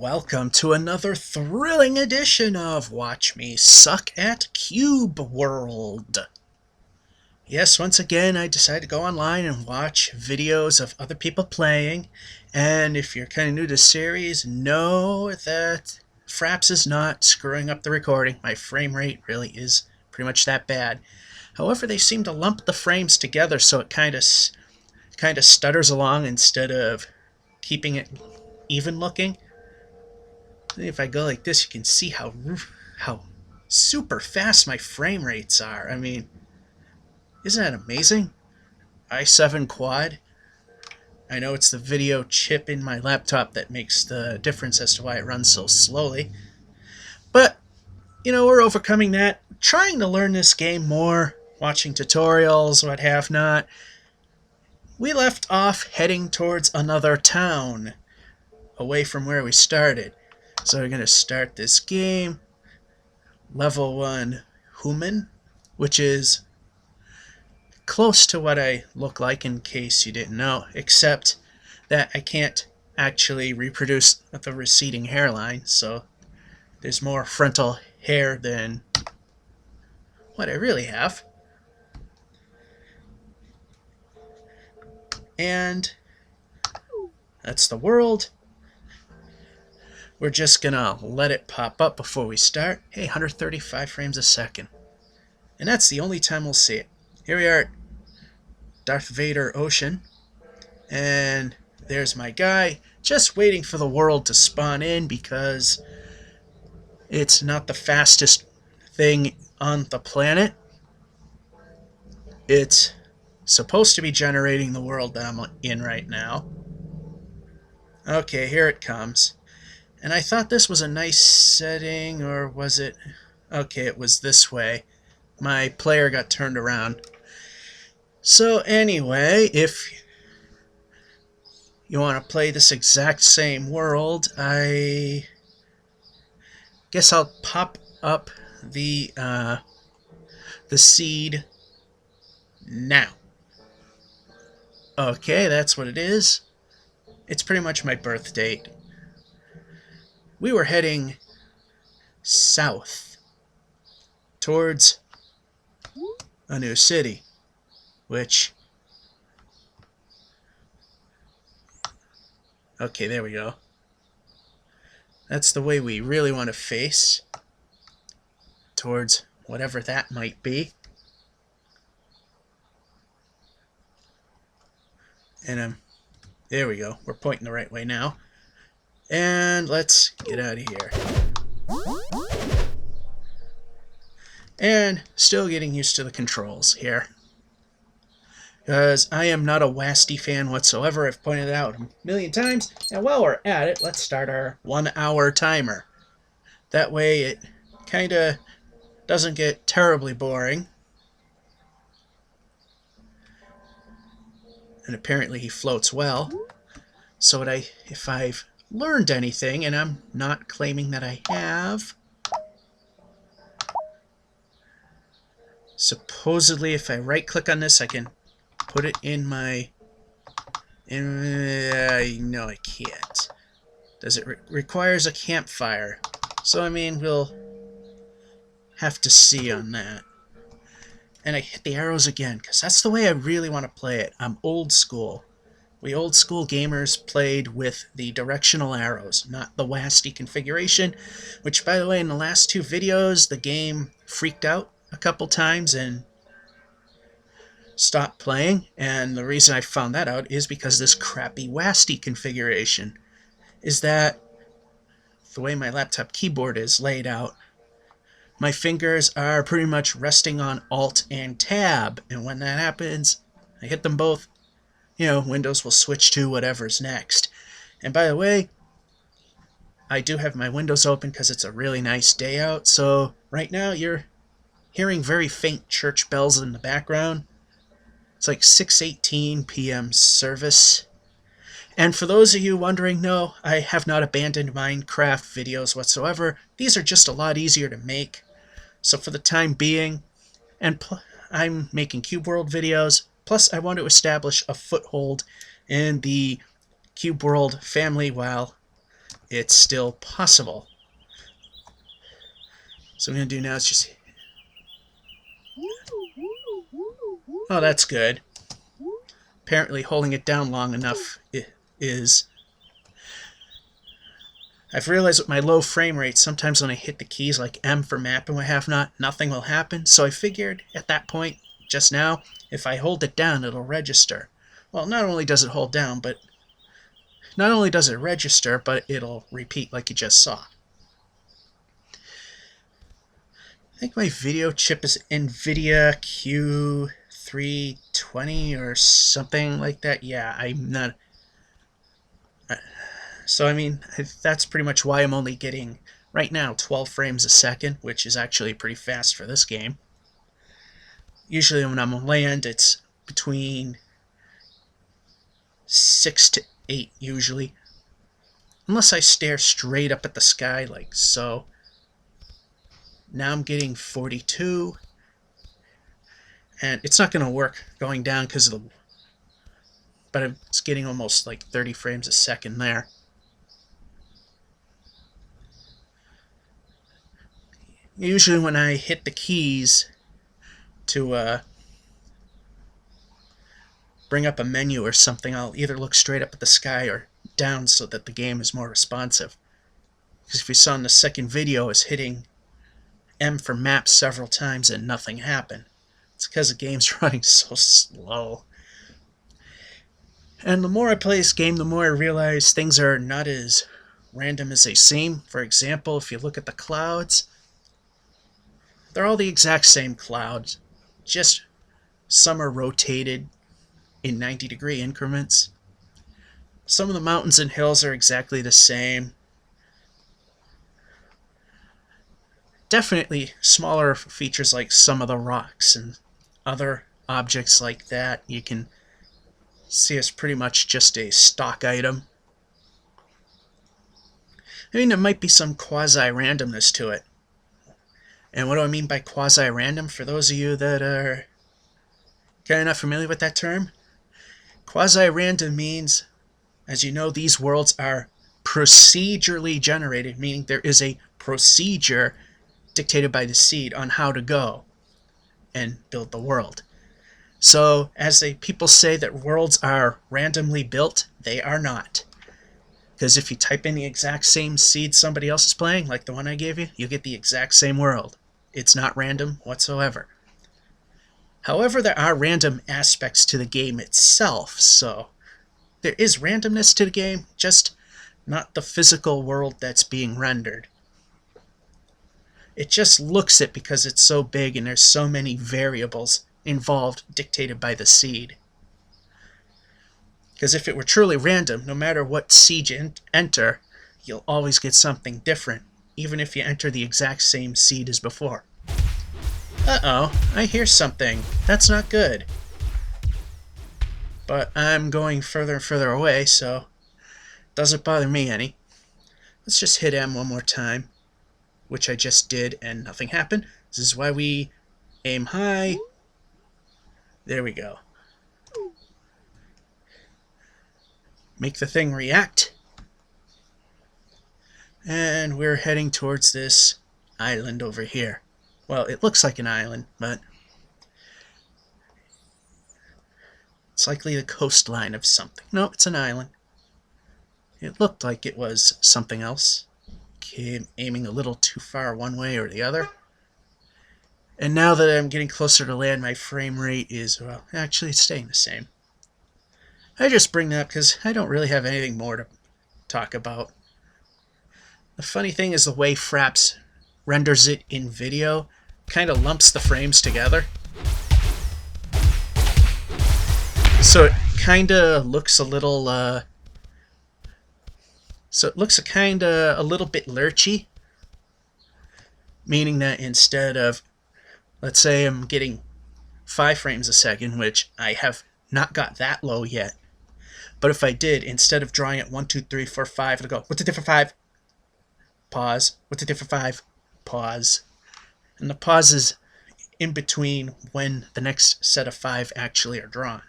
Welcome to another thrilling edition of Watch Me Suck at Cube World. Yes, once again, I decided to go online and watch videos of other people playing. And if you're kind of new to the series, know that Fraps is not screwing up the recording. My frame rate really is pretty much that bad. However, they seem to lump the frames together so it kind of stutters along instead of keeping it even looking. If I go like this, you can see how super fast my frame rates are. I mean, isn't that amazing? i7 quad. I know it's the video chip in my laptop that makes the difference as to why it runs so slowly. But, we're overcoming that. Trying to learn this game more, watching tutorials, what have not. We left off heading towards another town, away from where we started. So we're going to start this game, level 1 human, which is close to what I look like in case you didn't know, except that I can't actually reproduce with a receding hairline, so there's more frontal hair than what I really have. And that's the world. We're just gonna let it pop up before we start. Hey, 135 frames a second. And that's the only time we'll see it. Here we are at Darth Vader Ocean. And there's my guy, just waiting for the world to spawn in because it's not the fastest thing on the planet. It's supposed to be generating the world that I'm in right now. Okay, here it comes. And I thought this was a nice setting, or was it? Okay, it was this way. My player got turned around. So anyway, if you want to play this exact same world, I guess I'll pop up the seed now. Okay, that's what it is. It's pretty much my birth date. We were heading south towards a new city, which... Okay, there we go. That's the way we really want to face, towards whatever that might be. And there we go. We're pointing the right way now. And let's get out of here. And still getting used to the controls here, because I am not a WASD fan whatsoever. I've pointed it out a million times. And while we're at it, let's start our 1 hour timer. That way it kind of doesn't get terribly boring. And apparently he floats well. So if I've learned anything, and I'm not claiming that I have, supposedly if I right click on this I can put it in my... no, I can't. Does it requires a campfire? So I mean, we'll have to see on that. And I hit the arrows again, because that's the way I really want to play it. I'm old school. We old school gamers played with the directional arrows, not the WASD configuration, which, by the way, in the last 2 videos, the game freaked out a couple times and stopped playing. And the reason I found that out is because this crappy WASD configuration is that the way my laptop keyboard is laid out, my fingers are pretty much resting on Alt and Tab, and when that happens, I hit them both, Windows will switch to whatever's next. And by the way, I do have my windows open because it's a really nice day out, so right now you're hearing very faint church bells in the background. It's like 6:18 p.m. service. And for those of you wondering, no, I have not abandoned Minecraft videos whatsoever. These are just a lot easier to make. So for the time being, and I'm making Cube World videos, plus I want to establish a foothold in the Cube World family while it's still possible. So what I'm going to do now is just... Oh, that's good. Apparently holding it down long enough is... I've realized with my low frame rate, sometimes when I hit the keys like M for map and what have not, nothing will happen. So I figured at that point, just now, if I hold it down, it'll register. Well, not only does it hold down, but not only does it register, but it'll repeat like you just saw. I think my video chip is NVIDIA Q320 or something like that. Yeah, I'm not... So, I mean, that's pretty much why I'm only getting, right now, 12 frames a second, which is actually pretty fast for this game. Usually when I'm on land, it's between 6 to 8, usually. Unless I stare straight up at the sky, like so. Now I'm getting 42. And it's not going to work going down because of the... But it's getting almost like 30 frames a second there. Usually when I hit the keys to bring up a menu or something, I'll either look straight up at the sky or down so that the game is more responsive. Because if you saw in the second video, I was hitting M for map several times and nothing happened. It's because the game's running so slow. And the more I play this game, the more I realize things are not as random as they seem. For example, if you look at the clouds, they're all the exact same clouds, just some are rotated in 90-degree increments. Some of the mountains and hills are exactly the same. Definitely smaller features like some of the rocks and other objects like that. You can see it's pretty much just a stock item. I mean, there might be some quasi-randomness to it. And what do I mean by quasi-random? For those of you that are kind of not familiar with that term, quasi-random means, as you know, these worlds are procedurally generated, meaning there is a procedure dictated by the seed on how to go and build the world. So, as people say that worlds are randomly built, they are not. Because if you type in the exact same seed somebody else is playing, like the one I gave you, you get the exact same world. It's not random whatsoever. However, there are random aspects to the game itself, so there is randomness to the game, just not the physical world that's being rendered. It just looks it because it's so big and there's so many variables involved dictated by the seed. Because if it were truly random, no matter what seed you enter, you'll always get something different, even if you enter the exact same seed as before. Uh-oh, I hear something. That's not good. But I'm going further and further away, so it doesn't bother me any. Let's just hit M one more time, which I just did, and nothing happened. This is why we aim high. There we go. Make the thing react. And we're heading towards this island over here. Well, it looks like an island, but it's likely the coastline of something. No, it's an island. It looked like it was something else. Okay, aiming a little too far one way or the other. And now that I'm getting closer to land, my frame rate is, well, actually it's staying the same. I just bring that up because I don't really have anything more to talk about. The funny thing is the way Fraps renders it in video kind of lumps the frames together. So it kind of looks a little, a little bit lurchy. Meaning that instead of, let's say I'm getting 5 frames a second, which I have not got that low yet. But if I did, instead of drawing it 1, 2, 3, 4, 5, it'll go, what's the different 5? Pause. What's the different 5? Pause. And the pause is in between when the next set of 5 actually are drawn.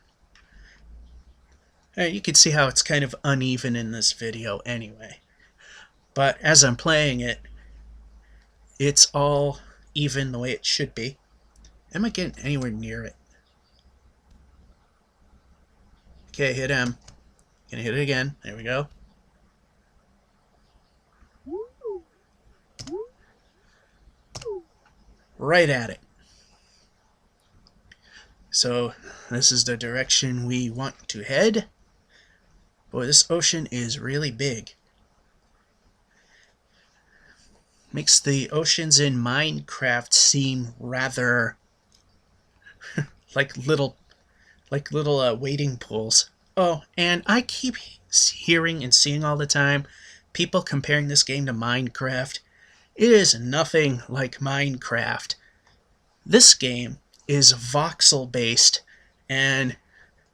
You can see how it's kind of uneven in this video anyway. But as I'm playing it, it's all even the way it should be. Am I getting anywhere near it? Okay, hit M. Gonna hit it again. There we go. Right at it. So this is the direction we want to head. Boy, this ocean is really big. Makes the oceans in Minecraft seem rather like little wading pools. Oh, and I keep hearing and seeing all the time people comparing this game to Minecraft. It is nothing like Minecraft. This game is voxel based, and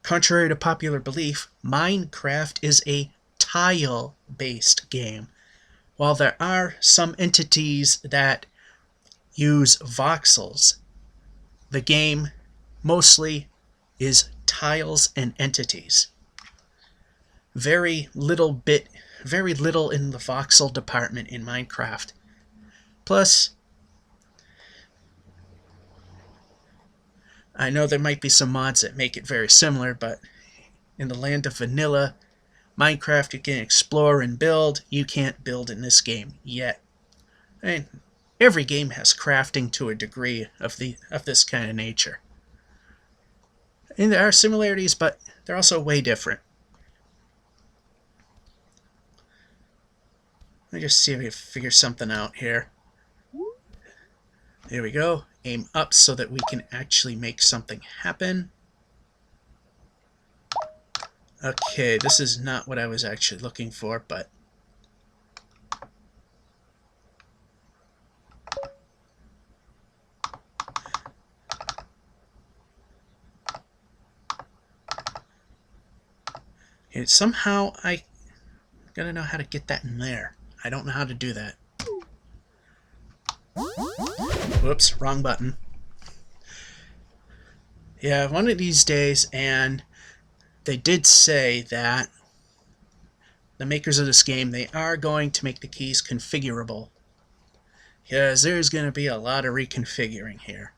contrary to popular belief, Minecraft is a tile based game. While there are some entities that use voxels, the game mostly is tiles and entities. Very little in the voxel department in Minecraft. Plus, I know there might be some mods that make it very similar, but in the land of vanilla, Minecraft you can explore and build. You can't build in this game yet. I mean, every game has crafting to a degree of this kind of nature. And there are similarities, but they're also way different. Let me just see if we can figure something out here. There we go. Aim up so that we can actually make something happen. Okay, this is not what I was actually looking for, but somehow I gotta know how to get that in there. I don't know how to do that. Whoops, wrong button. Yeah, one of these days, and they did say that the makers of this game, they are going to make the keys configurable. Because there's going to be a lot of reconfiguring here.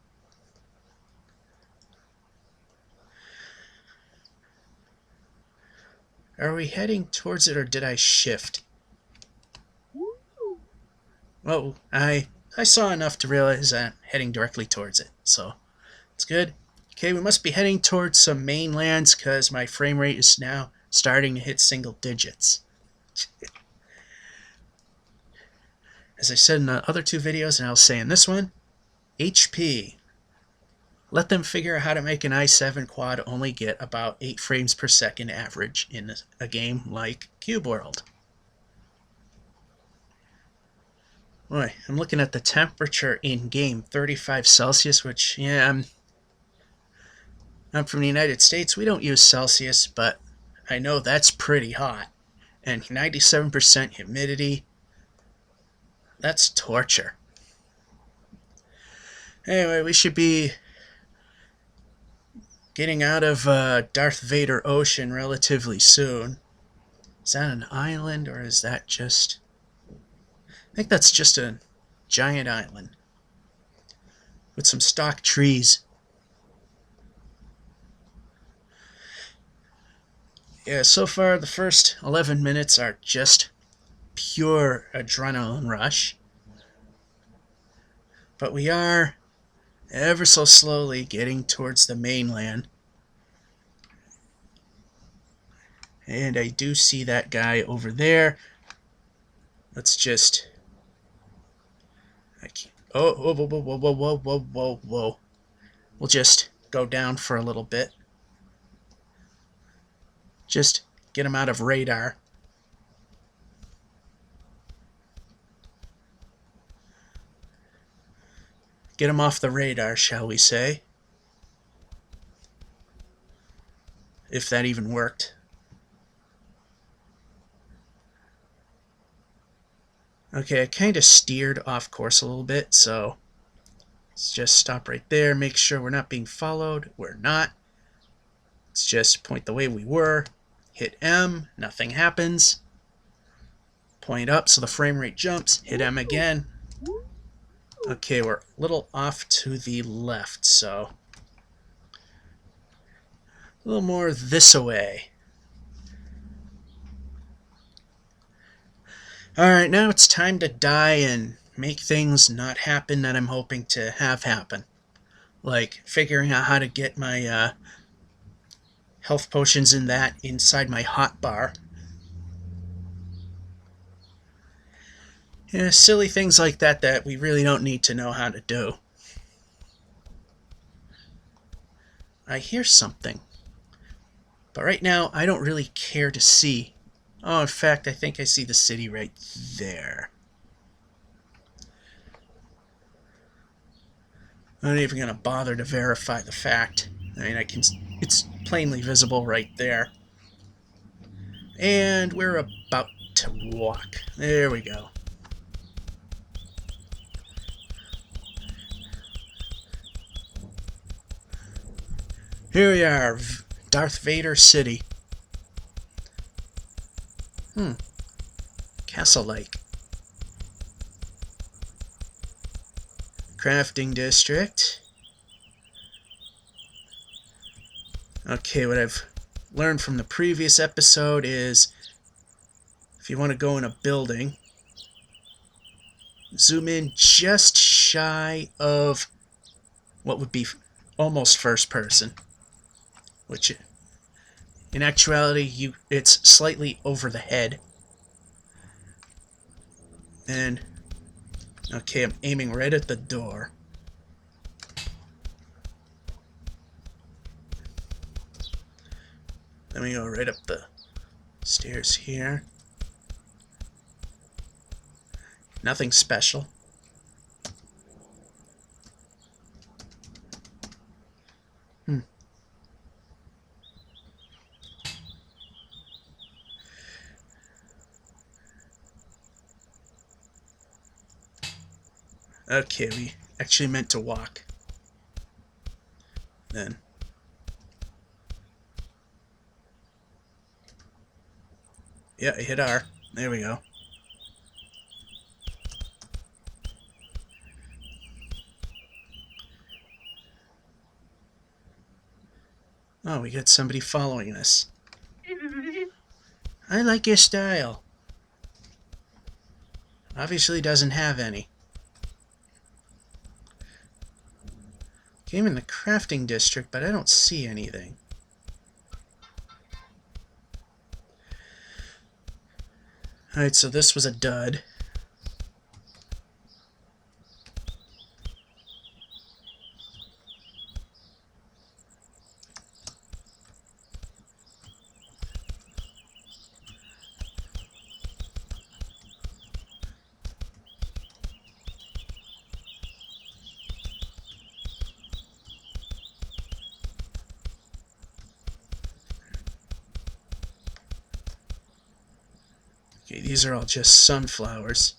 Are we heading towards it, or did I shift? Oh, I saw enough to realize I'm heading directly towards it, so it's good. Okay, we must be heading towards some mainlands because my frame rate is now starting to hit single digits. As I said in the other two videos, and I'll say in this one, HP. Let them figure out how to make an i7 quad only get about 8 frames per second average in a game like Cube World. Boy, I'm looking at the temperature in game, 35 Celsius, which, yeah, I'm from the United States. We don't use Celsius, but I know that's pretty hot. And 97% humidity, that's torture. Anyway, we should be getting out of Darth Vader Ocean relatively soon. Is that an island, or is that just... I think that's just a giant island with some stock trees. Yeah, so far the first 11 minutes are just pure adrenaline rush. But we are ever so slowly getting towards the mainland. And I do see that guy over there. Let's just... Oh, whoa, whoa, whoa, whoa, whoa, whoa, whoa, whoa. We'll just go down for a little bit. Just get him out of radar. Get him off the radar, shall we say. If that even worked. Okay, I kind of steered off course a little bit, so let's just stop right there, make sure we're not being followed. We're not. Let's just point the way we were, hit M, nothing happens. Point up so the frame rate jumps. Hit M again. Okay, we're a little off to the left, so a little more this way. Alright, now it's time to die and make things not happen that I'm hoping to have happen. Like figuring out how to get my health potions in that inside my hot bar. Yeah, silly things like that that we really don't need to know how to do. I hear something. But right now, I don't really care to see. Oh, in fact, I think I see the city right there. I'm not even going to bother to verify the fact. I mean, it's plainly visible right there. And we're about to walk. There we go. Here we are, Darth Vader City. Castle Lake. Crafting District. Okay, what I've learned from the previous episode is if you want to go in a building, zoom in just shy of what would be almost first person, which in actuality it's slightly over the head. And okay, I'm aiming right at the door. Then we go right up the stairs here. Nothing special. Okay, we actually meant to walk. Then. Yeah, I hit R. There we go. Oh, we got somebody following us. I like your style. Obviously doesn't have any. Came in the crafting district, but I don't see anything. Alright, so this was a dud. Okay, these are all just sunflowers.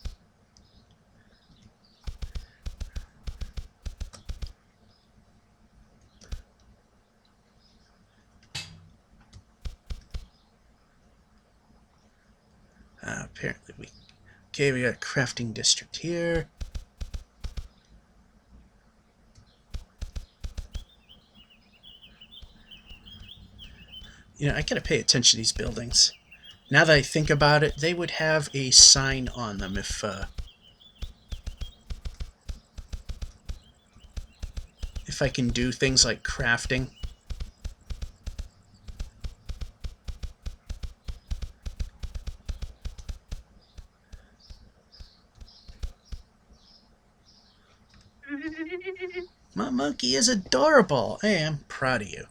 Apparently we... Okay, we got a crafting district here. You know, I gotta pay attention to these buildings. Now that I think about it, they would have a sign on them if I can do things like crafting. My monkey is adorable. Hey, I'm proud of you.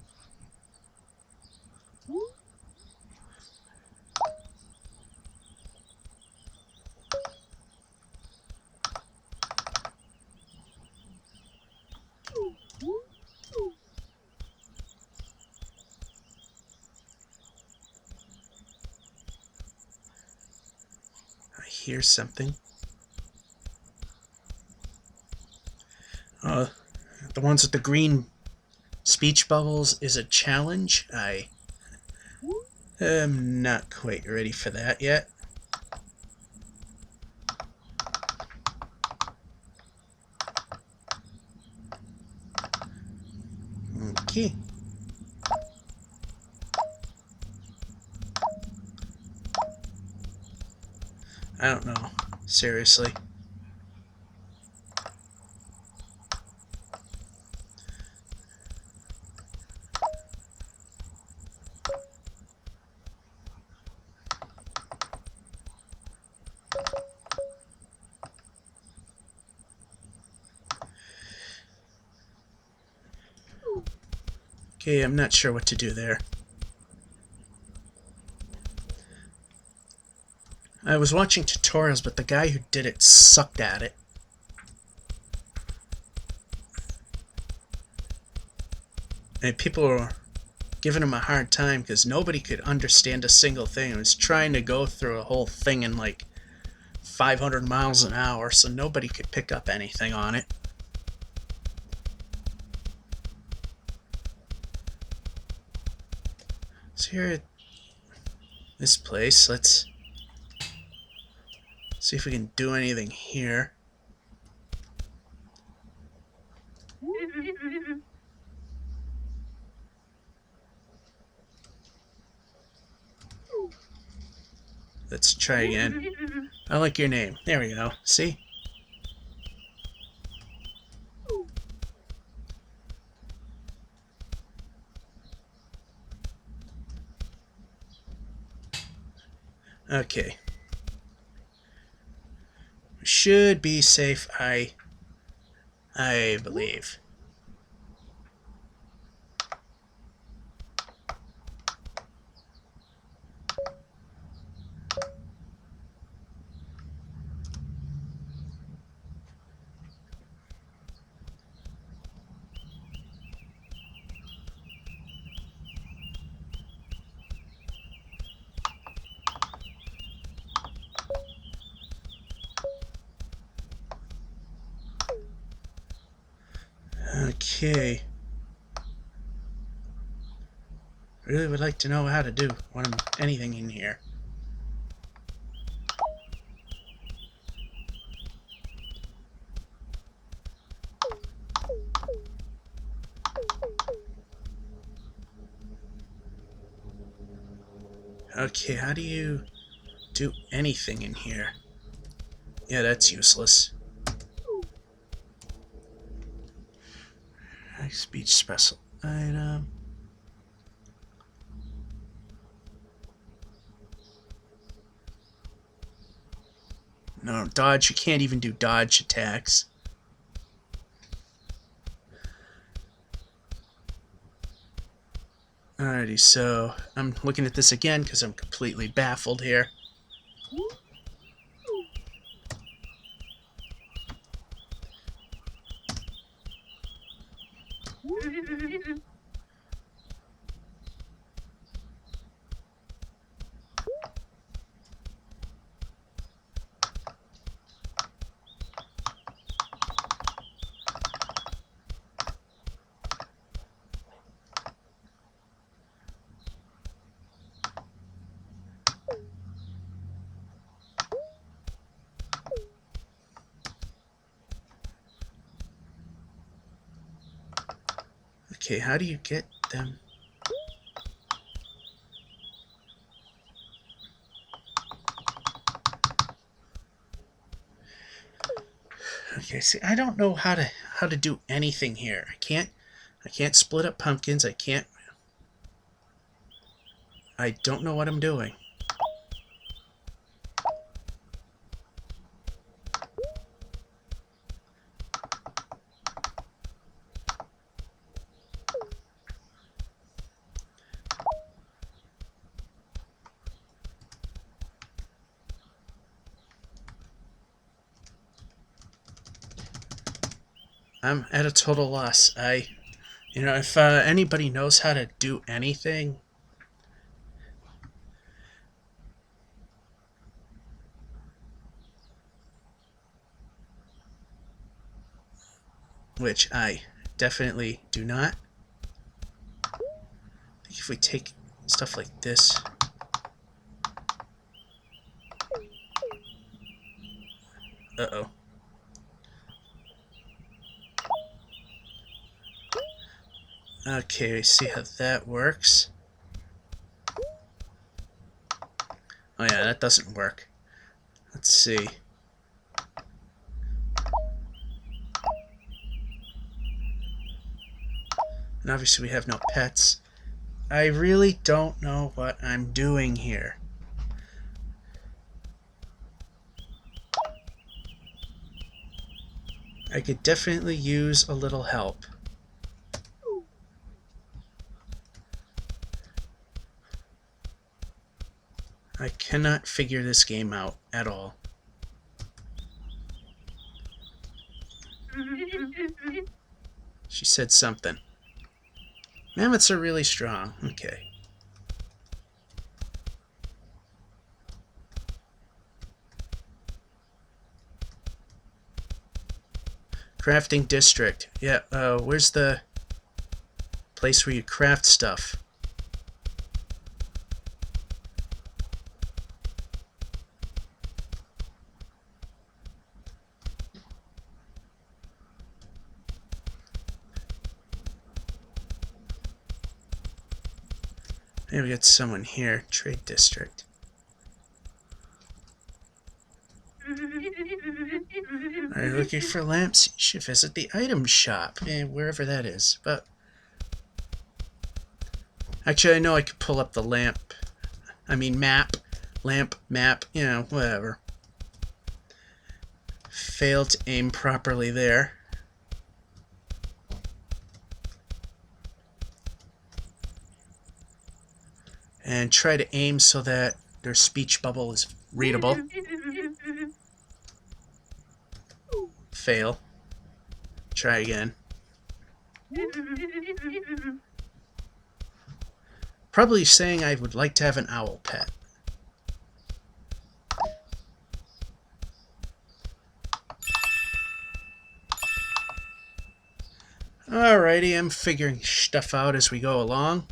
I hear something. The ones with the green speech bubbles is a challenge. I am not quite ready for that yet. key? I don't know. Seriously. Okay, I'm not sure what to do there. I was watching tutorials, but the guy who did it sucked at it. And people were giving him a hard time because nobody could understand a single thing. He was trying to go through a whole thing in like 500 miles an hour, so nobody could pick up anything on it. So here at this place, let's see if we can do anything here. Let's try again. I like your name. There we go. See? Okay. We should be safe, I believe. Okay. Really would like to know how to do anything in here. Okay, how do you do anything in here? Yeah, that's useless. Speech special item. No, dodge. You can't even do dodge attacks. Alrighty, so I'm looking at this again because I'm completely baffled here. Okay, how do you get them? Okay, see, I don't know how to do anything here. I can't split up pumpkins. I don't know what I'm doing. I'm at a total loss. If anybody knows how to do anything, which I definitely do not. I think if we take stuff like this, uh-oh. Okay, we see how that works. Oh yeah, that doesn't work. Let's see. And obviously we have no pets. I really don't know what I'm doing here. I could definitely use a little help. I cannot figure this game out at all. She said something. Mammoths are really strong. Okay. Crafting district. Yeah, where's the place where you craft stuff? Maybe we got someone here. Trade district. Are you looking for lamps? You should visit the item shop, wherever that is. But actually, I know I could pull up the lamp. I mean, map. Lamp, map, you know, whatever. Failed to aim properly there. And try to aim so that their speech bubble is readable. Fail. Try again. Probably saying I would like to have an owl pet. Alrighty, I'm figuring stuff out as we go along.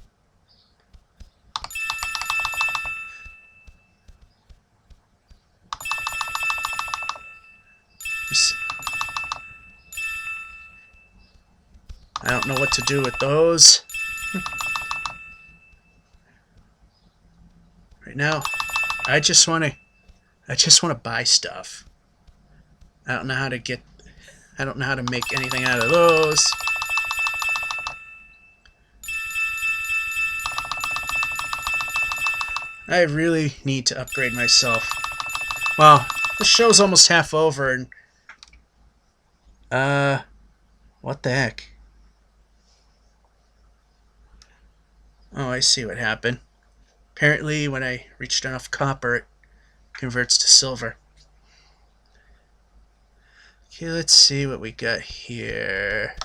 I don't know what to do with those. Right now, I just want to buy stuff. I don't know how to make anything out of those. I really need to upgrade myself. Well, the show's almost half over and what the heck? Oh, I see what happened. Apparently, when I reached enough copper, it converts to silver. Okay, let's see what we got here.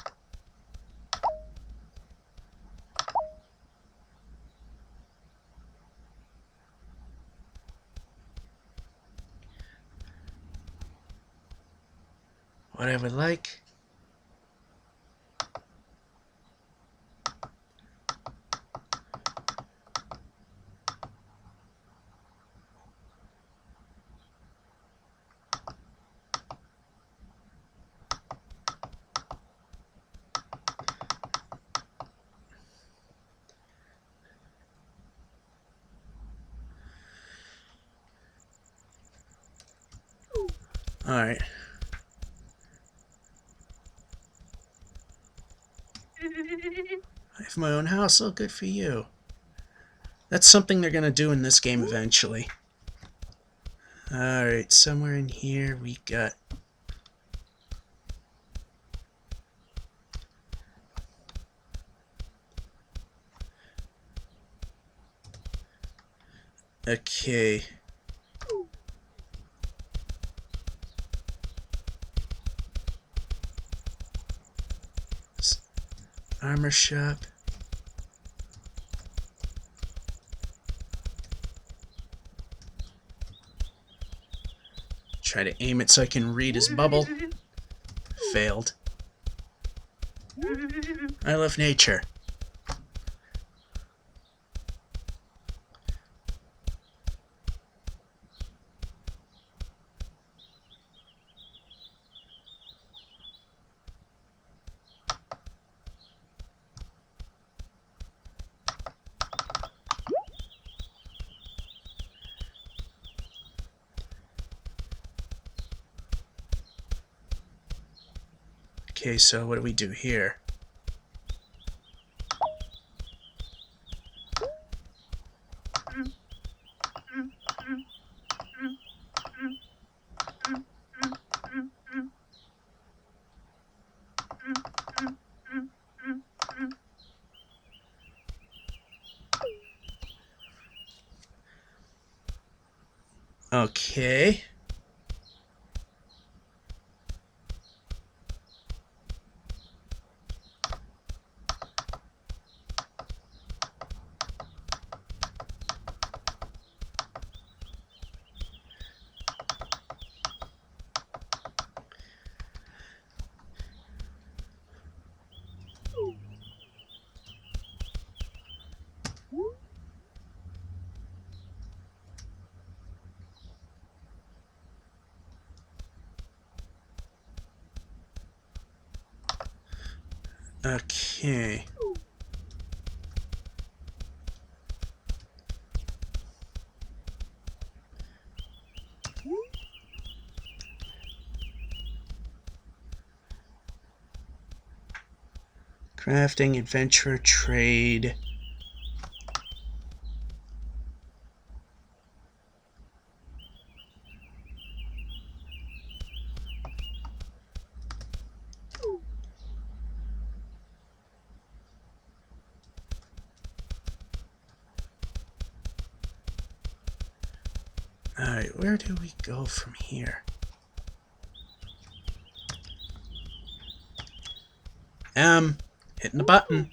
What I would like. Alright. I have my own house. Oh, good for you. That's something they're going to do in this game eventually. Alright, somewhere in here we got... Okay. Armor shop. Try to aim it so I can read his bubble. Failed. I love nature. Okay, so what do we do here? Okay. Okay. Crafting, adventure, trade. Alright, where do we go from here? Hitting the button.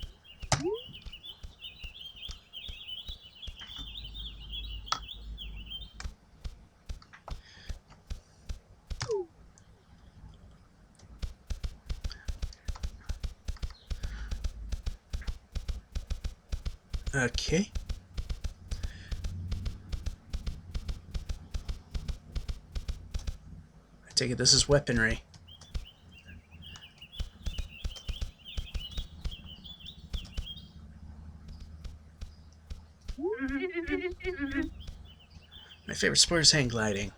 Okay. I take it this is weaponry. My favorite sport is hang gliding.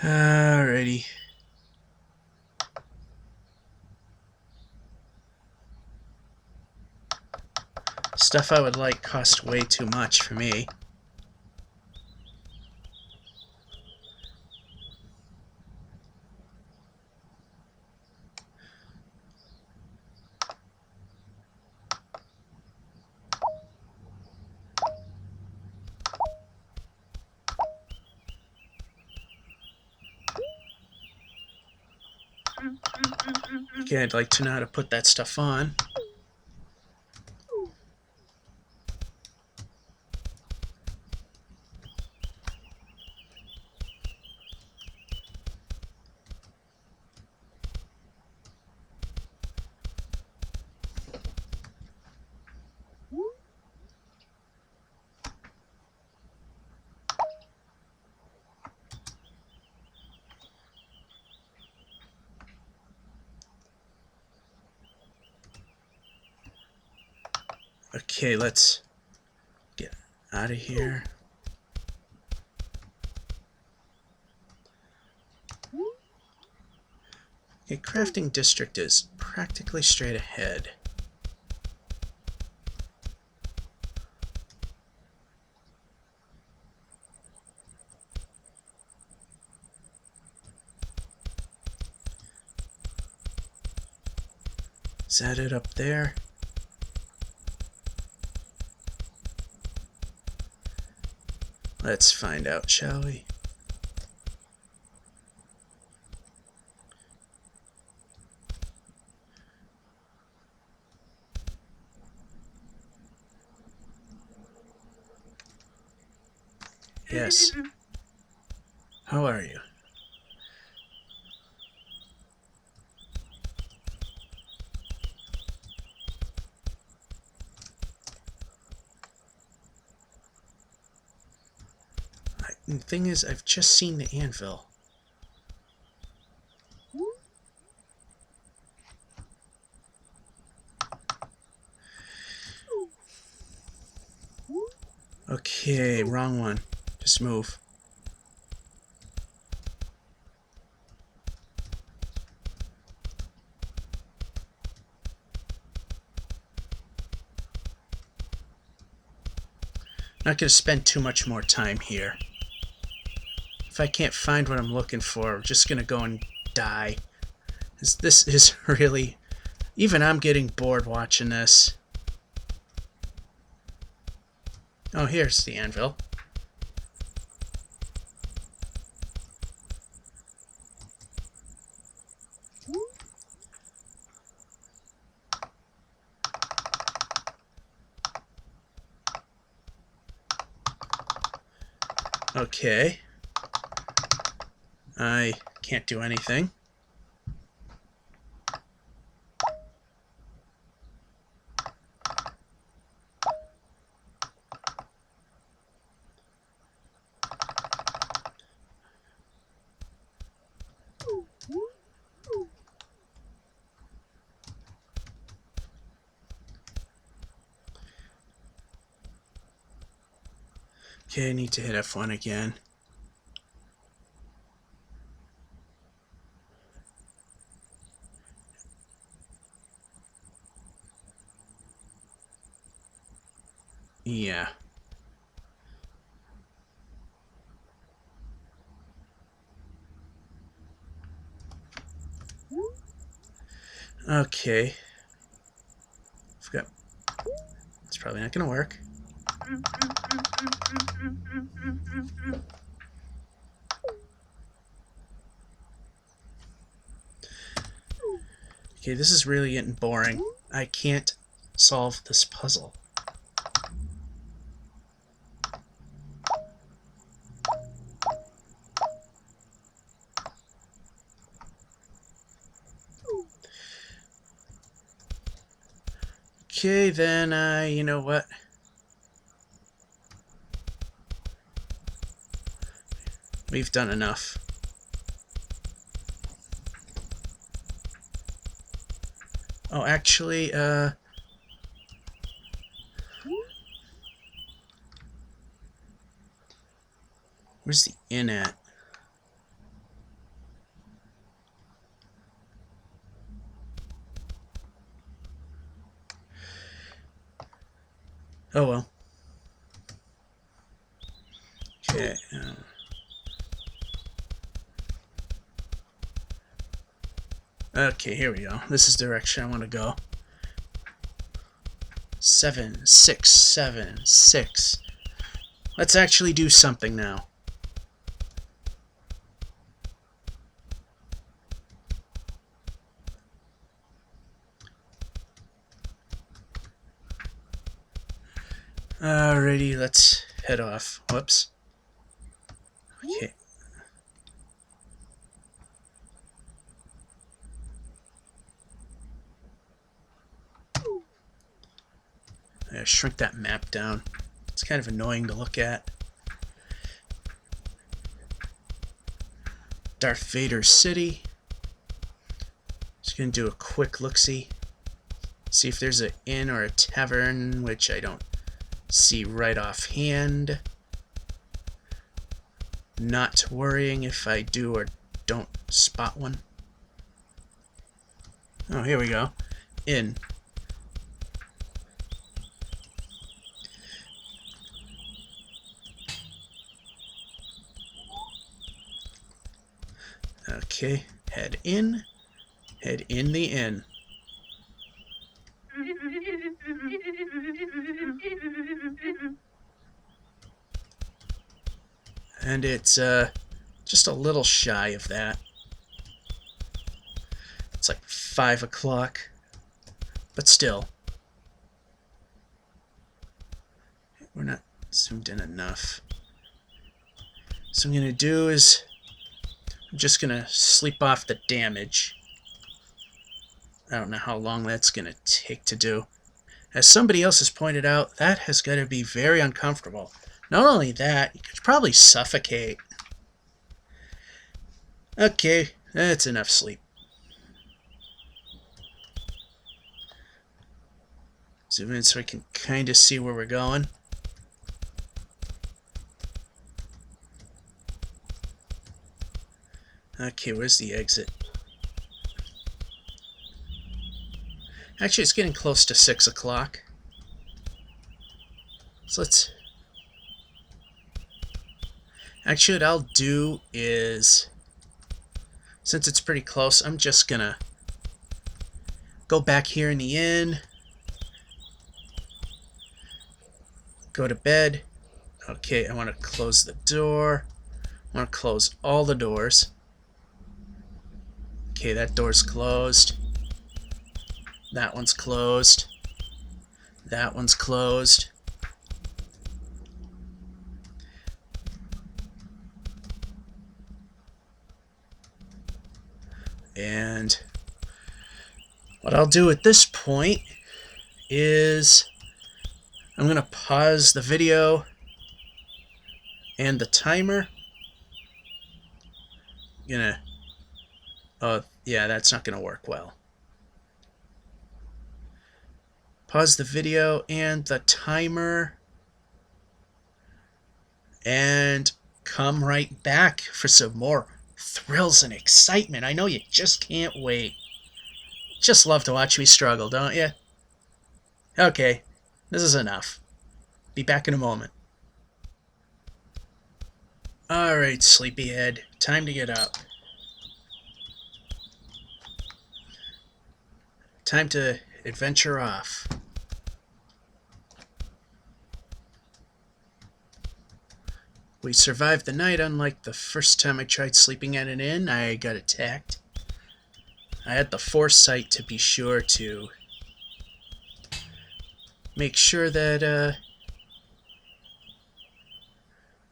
Alrighty. Stuff I would like cost way too much for me. Okay, I'd like to know how to put that stuff on. Okay, let's get out of here. Okay, crafting district is practically straight ahead. Is that it up there? Let's find out, shall we? Yes. How are you? The thing is, I've just seen the anvil. Okay, wrong one. Just move. Not going to spend too much more time here. If I can't find what I'm looking for, I'm just going to go and die. This is really... Even I'm getting bored watching this. Oh, here's the anvil. Okay. I can't do anything. Okay, I need to hit F1 again. Yeah. Okay. Forgot. It's probably not going to work. Okay, this is really getting boring. I can't solve this puzzle. Okay, then, you know what? We've done enough. Oh, actually, where's the inn at? Oh, well. Okay. Okay, here we go. This is the direction I want to go. 7, 6, 7, 6. Let's actually do something now. Alrighty, let's head off. Whoops. Okay. I gotta shrink that map down. It's kind of annoying to look at. Darth Vader City. Just gonna do a quick look-see. See if there's an inn or a tavern, which I don't see right offhand. Not worrying if I do or don't spot one. Oh, here we go. Inn. Okay, head in the inn. And it's just a little shy of that. It's like 5 o'clock, but still. We're not zoomed in enough. So what I'm going to do is I'm just going to sleep off the damage. I don't know how long that's going to take to do. As somebody else has pointed out, that has got to be very uncomfortable. Not only that, you could probably suffocate. Okay, that's enough sleep. Zoom in so I can kind of see where we're going. Okay, where's the exit? Actually, it's getting close to 6 o'clock. So let's... Actually, what I'll do is, since it's pretty close, I'm just gonna go back here in the inn, go to bed. Okay, I want to close the door. I want to close all the doors. Okay, that door's closed. That one's closed. That one's closed. And what I'll do at this point is I'm going to pause the video and the timer. Oh, yeah, that's not going to work well. Pause the video and the timer. And come right back for some more thrills and excitement. I know you just can't wait. Just love to watch me struggle, don't you? Okay, this is enough. Be back in a moment. Alright, sleepyhead. Time to get up. Time to adventure off. We survived the night, unlike the first time I tried sleeping at an inn. I got attacked. I had the foresight to be sure to make sure that I'm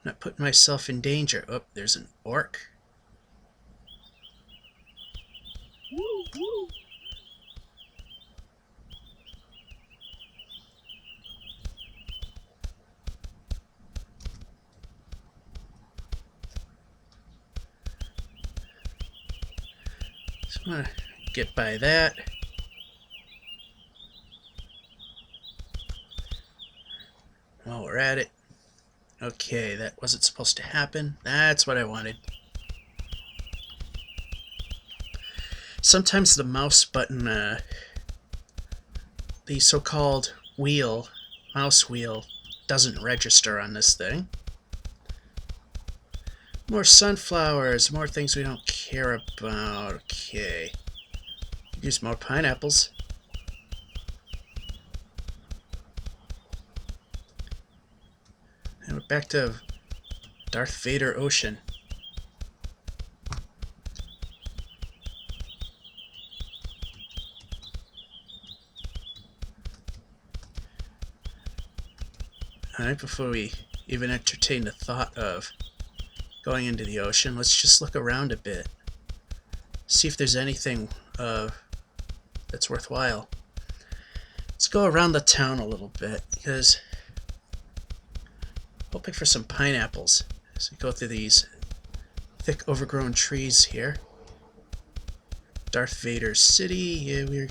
not putting myself in danger. Oh, there's an orc. So I'm gonna get by that. While we're at it. Okay, that wasn't supposed to happen. That's what I wanted. Sometimes the mouse button, the so-called mouse wheel, doesn't register on this thing. More sunflowers, more things we don't care about. Okay. Use more pineapples. And we're back to Darth Vader Ocean. Alright, before we even entertain the thought of going into the ocean, let's just look around a bit. See if there's anything that's worthwhile. Let's go around the town a little bit, because hoping for some pineapples as we go through these thick overgrown trees here. Darth Vader's city. Yeah, we're...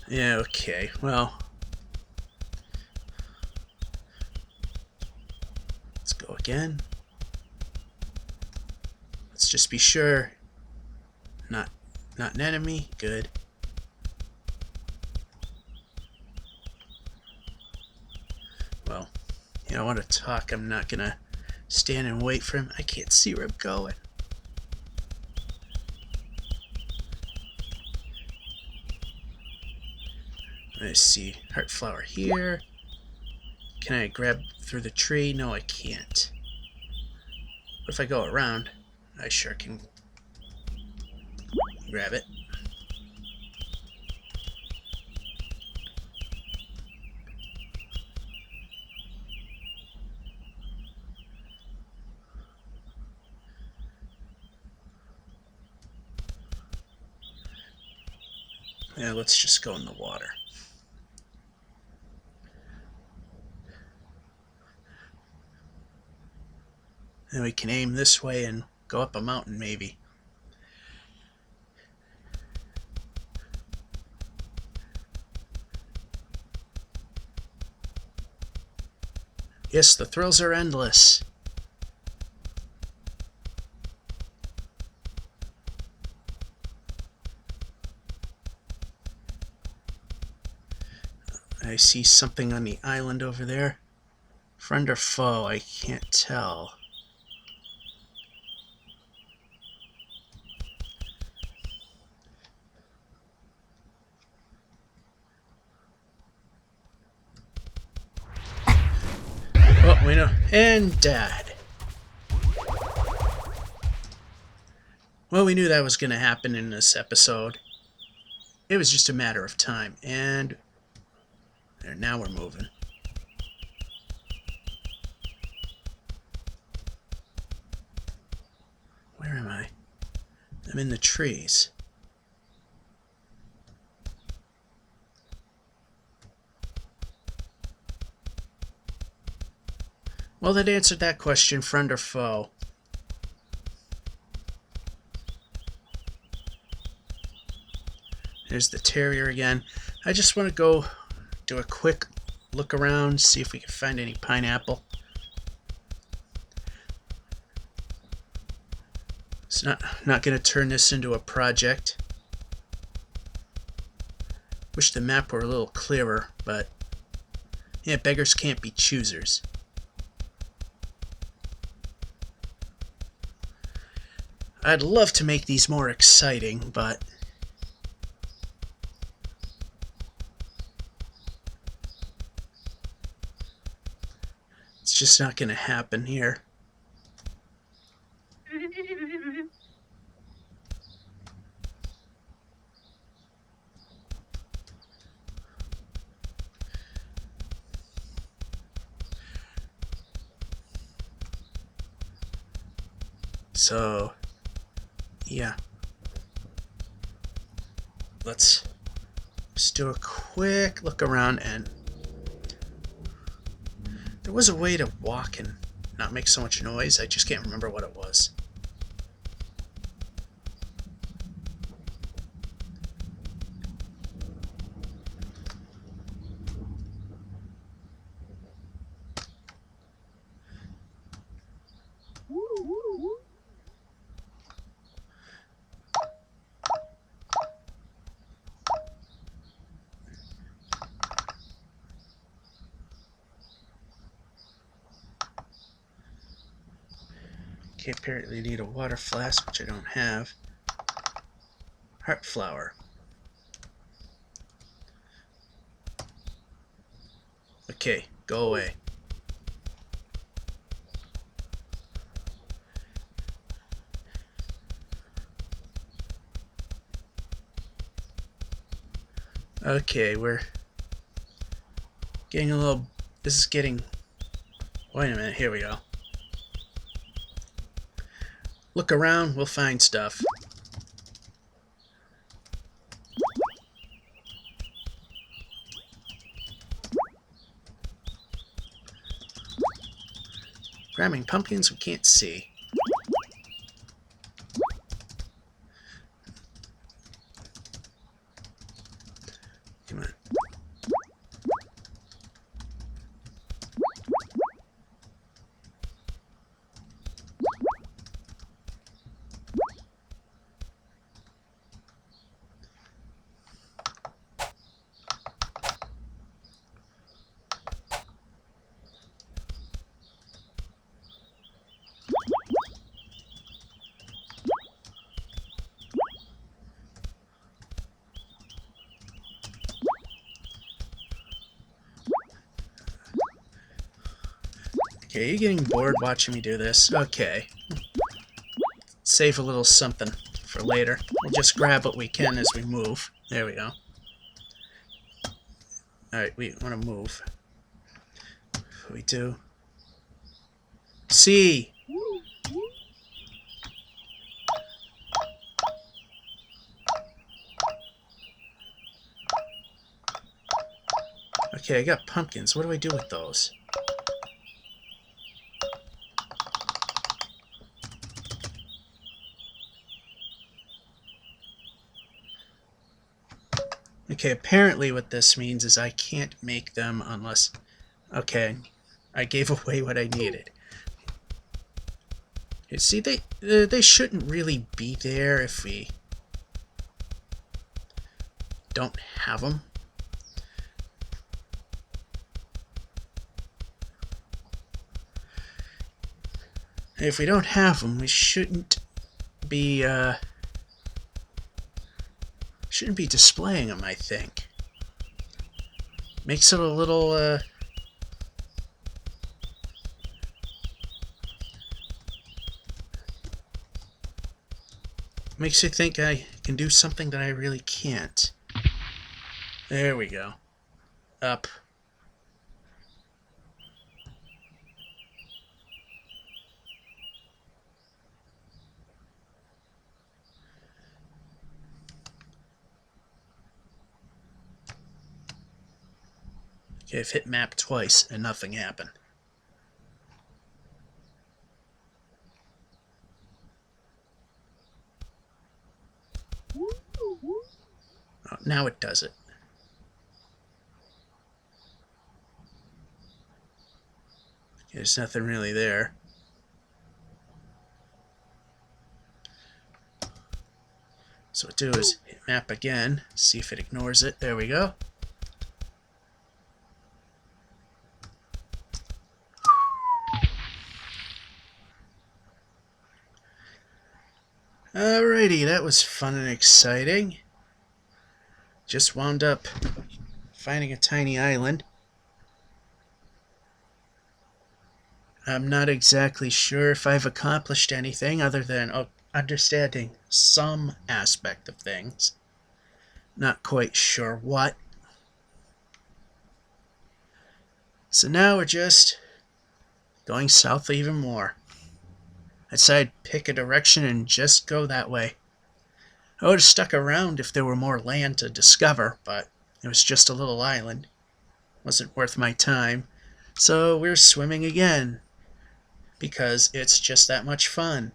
Yeah, okay, well... Let's go again. Let's just be sure. Not an enemy. Good. Well, I want to talk. I'm not gonna stand and wait for him. I can't see where I'm going. Let's see. Heart flower here. Can I grab through the tree? No, I can't. But if I go around, I sure can grab it. Yeah, let's just go in the water. Then we can aim this way and go up a mountain, maybe. Yes, the thrills are endless. I see something on the island over there. Friend or foe, I can't tell. Oh, we know. And Dad. Well, we knew that was going to happen in this episode. It was just a matter of time. And there, now we're moving. Where am I? I'm in the trees. Well, that answered that question, friend or foe. There's the terrier again. I just want to go do a quick look around, see if we can find any pineapple. It's not going to turn this into a project. Wish the map were a little clearer, but yeah, beggars can't be choosers. I'd love to make these more exciting, but it's just not going to happen here. So, yeah. Let's just do a quick look around, and there was a way to walk and not make so much noise. I just can't remember what it was. Okay, apparently need a water flask, which I don't have. Heart flower. Okay, go away. Okay, we're getting a little... This is getting... Wait a minute, here we go. Look around, we'll find stuff. Grabbing pumpkins we can't see. Come on. Okay, you getting bored watching me do this? Okay. Save a little something for later. We'll just grab what we can as we move. There we go. Alright, we want to move. What we do? C! Okay, I got pumpkins. What do I do with those? Okay, apparently what this means is I can't make them unless... Okay, I gave away what I needed. You see, they shouldn't really be there if we don't have them. If we don't have them, we shouldn't be displaying them, I think. Makes it a little makes you think I can do something that I really can't. There we go. Up. Okay, I've hit map twice and nothing happened. Oh, now it does it. Okay, there's nothing really there. So what I'll do is hit map again, see if it ignores it. There we go. Alrighty, that was fun and exciting. Just wound up finding a tiny island. I'm not exactly sure if I've accomplished anything other than understanding some aspect of things. Not quite sure what. So now we're just going south even more. I decided to pick a direction and just go that way. I would have stuck around if there were more land to discover, but it was just a little island. Wasn't worth my time. So we're swimming again, because it's just that much fun.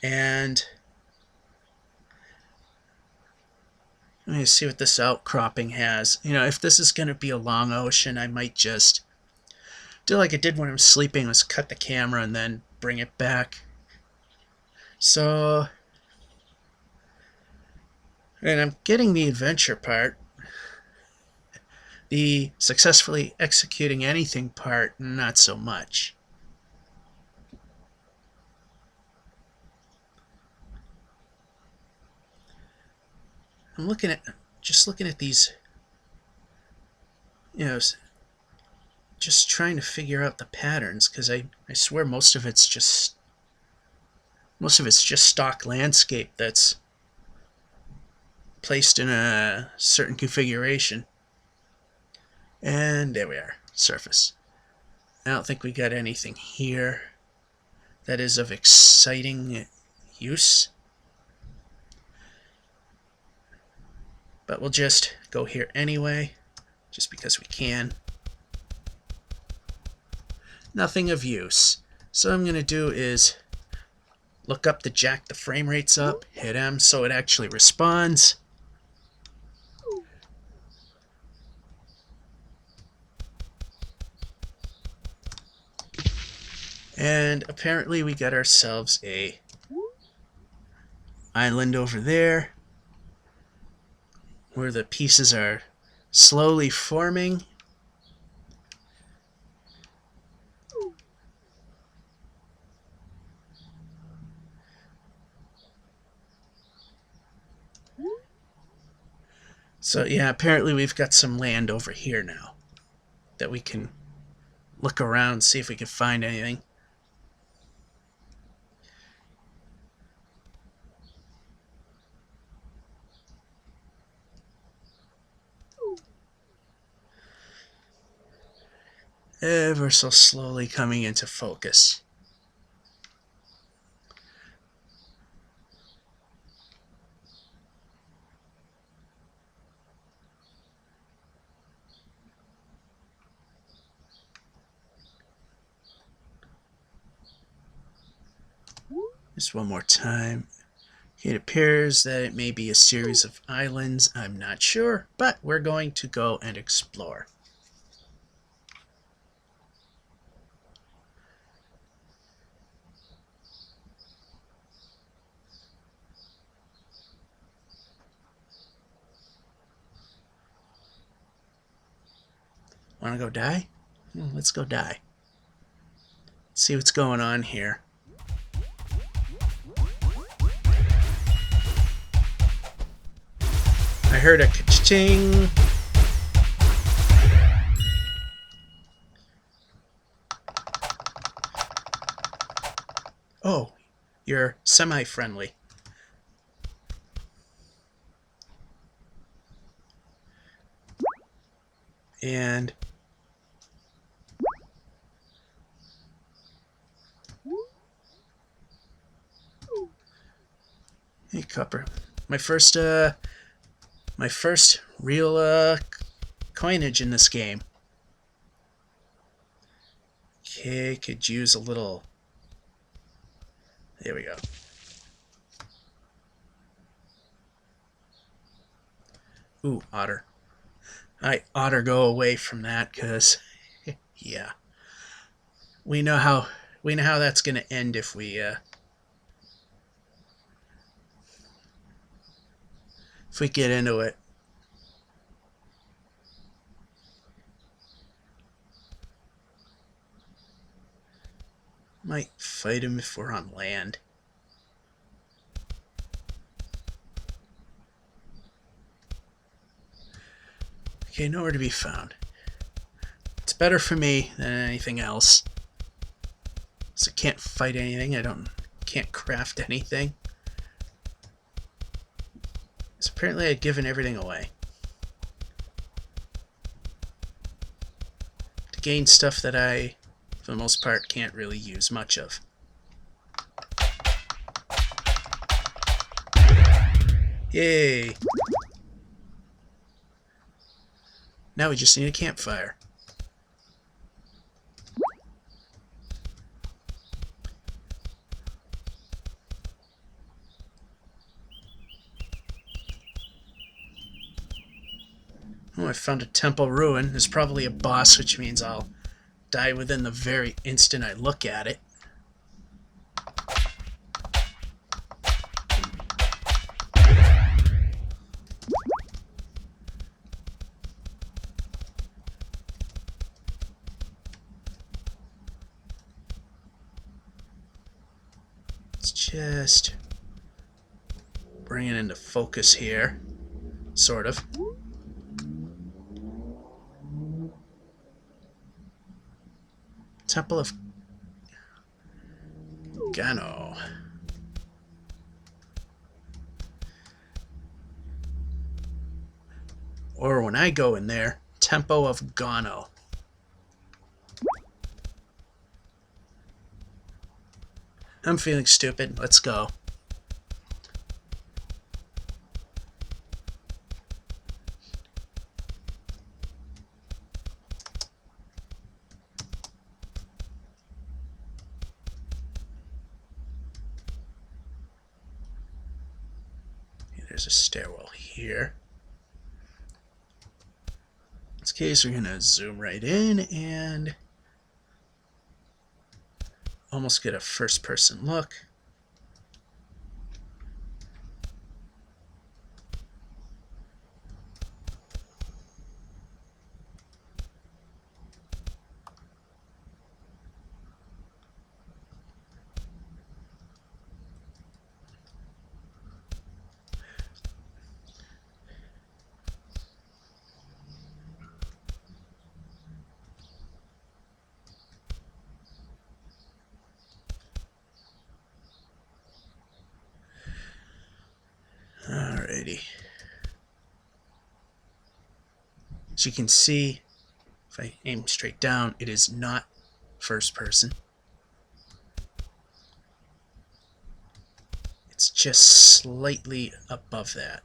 And let me see what this outcropping has. You know, if this is going to be a long ocean, I might just do like I did when I was sleeping, was cut the camera and then bring it back. So, and I'm getting the adventure part. The successfully executing anything part, not so much. I'm looking at these, you know, just trying to figure out the patterns, because I swear most of it's just stock landscape that's placed in a certain configuration. And there we are, surface. I don't think we got anything here that is of exciting use. But we'll just go here anyway, just because we can. Nothing of use. So what I'm going to do is look up to jack the frame rates up, hit M so it actually responds. And apparently we got ourselves a island over there where the pieces are slowly forming. So yeah, apparently we've got some land over here now that we can look around, see if we can find anything. Ever so slowly coming into focus. Just one more time. It appears that it may be a series of islands. I'm not sure, but we're going to go and explore. Want to go die? Well, let's go die. See what's going on here. I heard a ka-ching. Oh, you're semi-friendly. And hey, Copper. My first real coinage in this game. Okay, could use a little. There we go. Ooh, otter. Otter, go away from that, cause yeah, we know how that's gonna end if we get into it. Might fight him if we're on land. Okay, nowhere to be found. It's better for me than anything else. So I can't fight anything. Can't craft anything. So apparently I'd given everything away. To gain stuff that I, for the most part, can't really use much of. Yay! Now we just need a campfire. Oh, I found a temple ruin. There's probably a boss, which means I'll die within the very instant I look at it. Let's just bring it into focus here. Sort of. Temple of Gano. Or when I go in there, Temple of Gano. I'm feeling stupid. Let's go. There's a stairwell here. In this case, we're going to zoom right in and almost get a first-person look. Alrighty. As you can see, if I aim straight down, it is not first person. It's just slightly above that.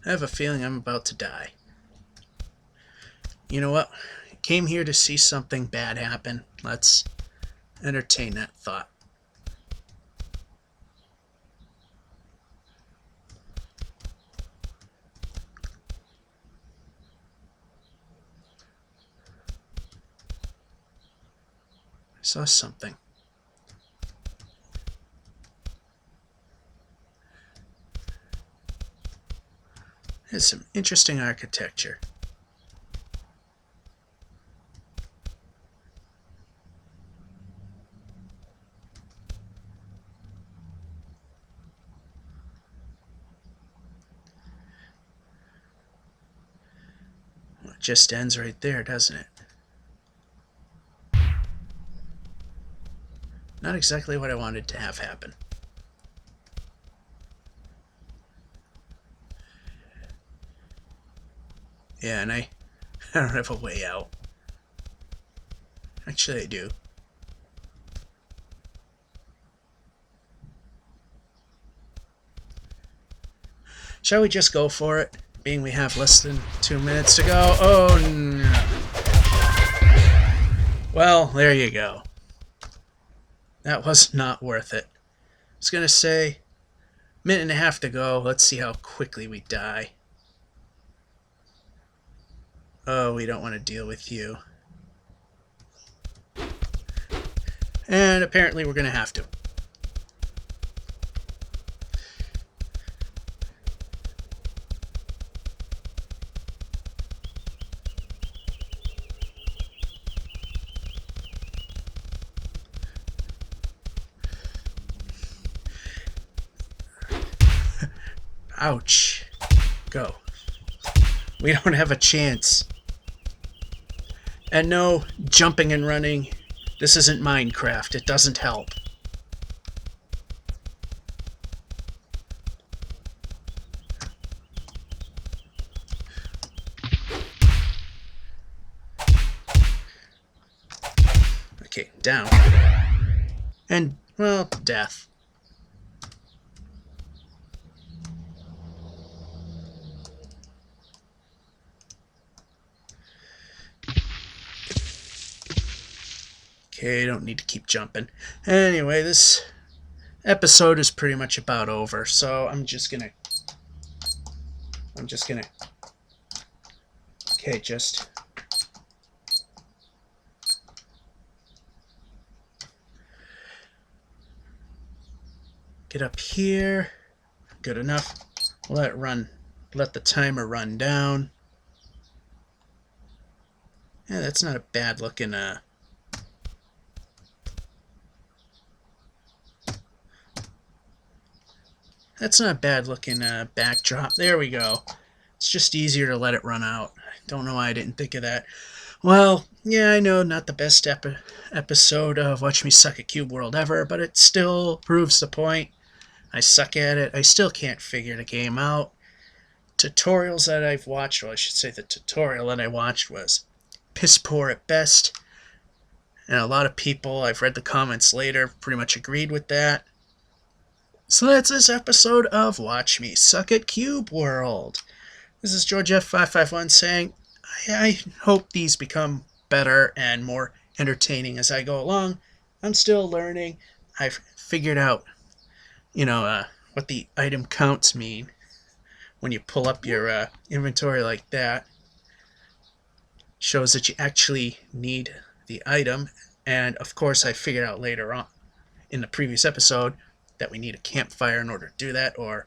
I have a feeling I'm about to die. You know what? I came here to see something bad happen. Let's entertain that thought. I saw something. There's some interesting architecture. Well, it just ends right there, doesn't it? Not exactly what I wanted to have happen. Yeah, and I don't have a way out. Actually, I do. Shall we just go for it? Being we have less than 2 minutes to go. Oh, no. Well, there you go. That was not worth it. I was going to say, minute and a half to go. Let's see how quickly we die. Oh, we don't want to deal with you. And apparently we're going to have to. Ouch. Go. We don't have a chance. And no, jumping and running. This isn't Minecraft. It doesn't help. Okay, down. And, well, death. Okay, don't need to keep jumping. Anyway, this episode is pretty much about over, so I'm just gonna... Okay, just... Get up here. Good enough. Let it run. Let the timer run down. Yeah, that's not a bad looking, That's not a bad looking backdrop. There we go. It's just easier to let it run out. Don't know why I didn't think of that. Well, yeah, I know not the best episode of Watch Me Suck at Cube World ever, but it still proves the point. I suck at it. I still can't figure the game out. Tutorials that I've watched, well, I should say the tutorial that I watched was piss poor at best. And a lot of people, I've read the comments later, pretty much agreed with that. So that's this episode of Watch Me Suck at Cube World. This is George F551 saying, I hope these become better and more entertaining as I go along. I'm still learning. I've figured out, what the item counts mean when you pull up your inventory like that. Shows that you actually need the item. And of course, I figured out later on in the previous episode that we need a campfire in order to do that, or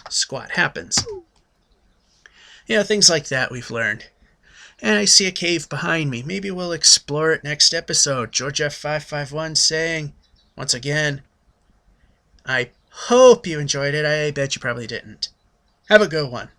squat happens. Things like that we've learned. And I see a cave behind me. Maybe we'll explore it next episode. George F551 saying, once again, I hope you enjoyed it. I bet you probably didn't. Have a good one.